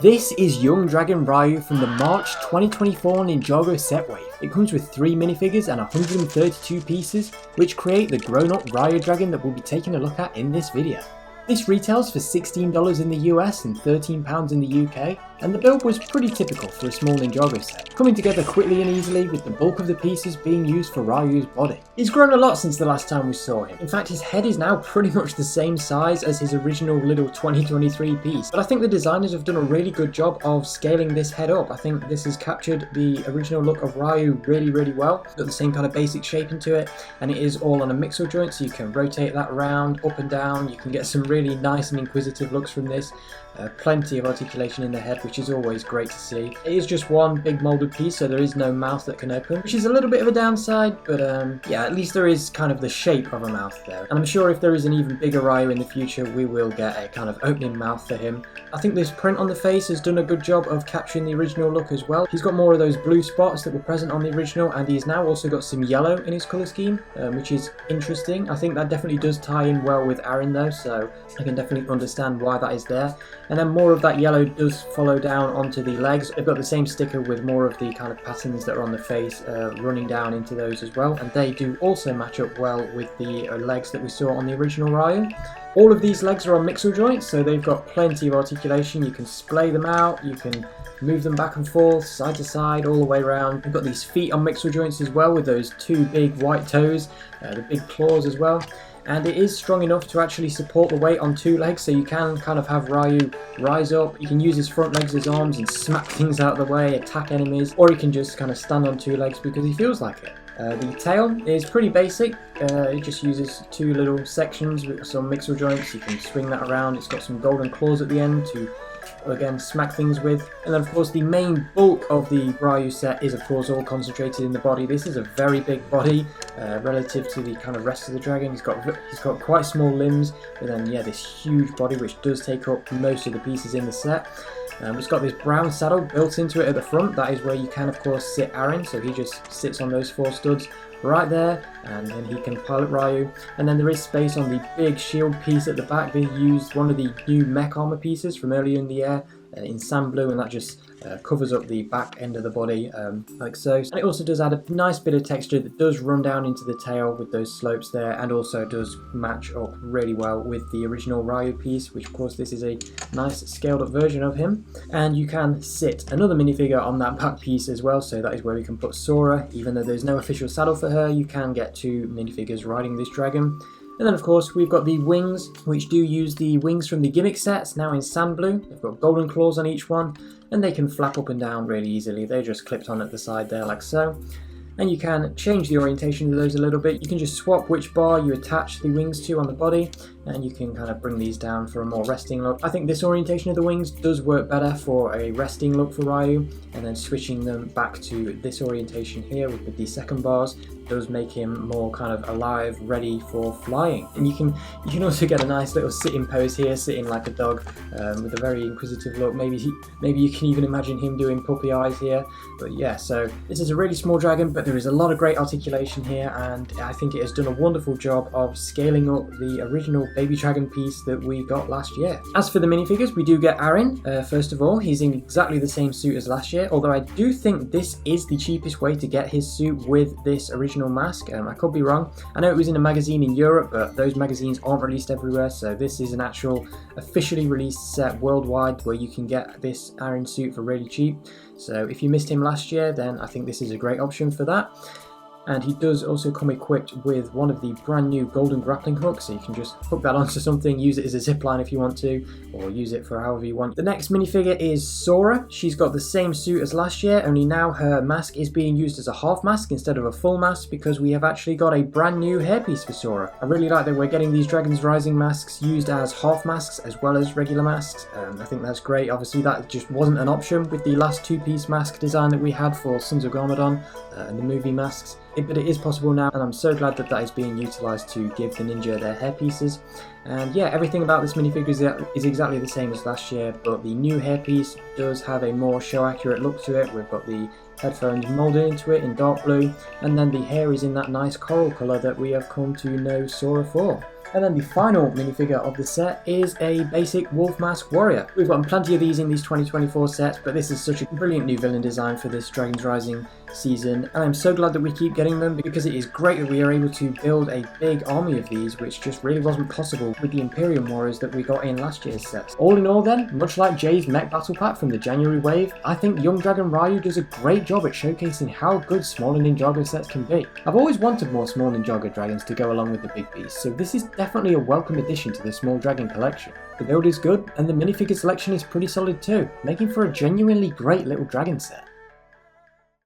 This is Young Dragon Riyu from the March 2024 Ninjago set wave. It comes with 3 minifigures and 132 pieces, which create the grown-up Riyu dragon that we'll be taking a look at in this video. This retails for $16 in the US and £13 in the UK, and the build was pretty typical for a small Ninjago set, coming together quickly and easily with the bulk of the pieces being used for Ryu's body. He's grown a lot since the last time we saw him. In fact, his head is now pretty much the same size as his original little 2023 piece, but I think the designers have done a really good job of scaling this head up. I think this has captured the original look of Riyu really well. Got the same kind of basic shaping to it, and it is all on a mixer joint, so you can rotate that around, up and down. You can get some really nice and inquisitive looks from this. Plenty of articulation in the head, which is always great to see. It is just one big moulded piece, so there is no mouth that can open, which is a little bit of a downside, but yeah, at least there is kind of the shape of a mouth there. And I'm sure if there is an even bigger Riyu in the future, we will get a kind of opening mouth for him. I think this print on the face has done a good job of capturing the original look as well. He's got more of those blue spots that were present on the original, and he's now also got some yellow in his colour scheme, which is interesting. I think that definitely does tie in well with Arin though, so I can definitely understand why that is there. And then more of that yellow does follow down onto the legs. They've got the same sticker with more of the kind of patterns that are on the face running down into those as well, and they do also match up well with the legs that we saw on the original Riyu. All of these legs are on mixer joints, so they've got plenty of articulation. You can splay them out, you can move them back and forth, side to side, all the way around. We've got these feet on mixer joints as well with those 2 big white toes, the big claws as well. And it is strong enough to actually support the weight on 2 legs, so you can kind of have Riyu rise up. You can use his front legs as arms and smack things out of the way, attack enemies, or he can just kind of stand on 2 legs because he feels like it. The tail is pretty basic. It just uses 2 little sections with some mixer joints. You can swing that around. It's got some golden claws at the end to again smack things with. And then of course the main bulk of the Riyu set is of course all concentrated in the body. This is a very big body relative to the kind of rest of the dragon. He's got quite small limbs, but then yeah, this huge body which does take up most of the pieces in the set. It's got this brown saddle built into it at the front. That is where you can of course sit Arin, so he just sits on those 4 studs right there, and then he can pilot Riyu. And then there is space on the big shield piece at the back. They used one of the new mech armor pieces from earlier in the year in sand blue, and that just covers up the back end of the body like so. And it also does add a nice bit of texture that does run down into the tail with those slopes there, and also does match up really well with the original Riyu piece, which of course this is a nice scaled up version of him. And you can sit another minifigure on that back piece as well, so that is where we can put Sora. Even though there's no official saddle for her, you can get 2 minifigures riding this dragon. And then of course we've got the wings, which do use the wings from the gimmick sets, now in sand blue. They've got golden claws on each one, and they can flap up and down really easily. They're just clipped on at the side there like so. And you can change the orientation of those a little bit. You can just swap which bar you attach the wings to on the body, and you can kind of bring these down for a more resting look. I think this orientation of the wings does work better for a resting look for Riyu, and then switching them back to this orientation here with the second bars does make him more kind of alive, ready for flying. And you can also get a nice little sitting pose here, sitting like a dog with a very inquisitive look. Maybe you can even imagine him doing puppy eyes here. But yeah, so this is a really small dragon, but there is a lot of great articulation here, and I think it has done a wonderful job of scaling up the original baby dragon piece that we got last year. As for the minifigures, we do get Arin. First of all, he's in exactly the same suit as last year, although I do think this is the cheapest way to get his suit with this original mask. I could be wrong. I know it was in a magazine in Europe, but those magazines aren't released everywhere, so this is an actual officially released set worldwide where you can get this Arin suit for really cheap. So if you missed him last year, then I think this is a great option for that. And he does also come equipped with one of the brand new golden grappling hooks, so you can just hook that onto something, use it as a zip line if you want to, or use it for however you want. The next minifigure is Sora. She's got the same suit as last year, only now her mask is being used as a half mask instead of a full mask, because we have actually got a brand new hairpiece for Sora. I really like that we're getting these Dragons Rising masks used as half masks as well as regular masks. I think that's great. Obviously that just wasn't an option with the last 2-piece mask design that we had for Sons of Garmadon and the movie masks. But it is possible now, and I'm so glad that that is being utilised to give the ninja their hairpieces. And yeah, everything about this minifigure is exactly the same as last year, but the new hairpiece does have a more show accurate look to it. We've got the headphones moulded into it in dark blue, and then the hair is in that nice coral colour that we have come to know Sora for. And then the final minifigure of the set is a basic Wolf Mask Warrior. We've gotten plenty of these in these 2024 sets, but this is such a brilliant new villain design for this Dragons Rising season, and I'm so glad that we keep getting them because it is great that we are able to build a big army of these, which just really wasn't possible with the Imperium Warriors that we got in last year's sets. All in all then, much like Jay's mech battle pack from the January wave, I think Young Dragon Ryu does a great job at showcasing how good smaller Ninjago sets can be. I've always wanted more small Ninjago dragons to go along with the big beasts, so this is definitely a welcome addition to the small dragon collection. The build is good, and the minifigure selection is pretty solid too, making for a genuinely great little dragon set.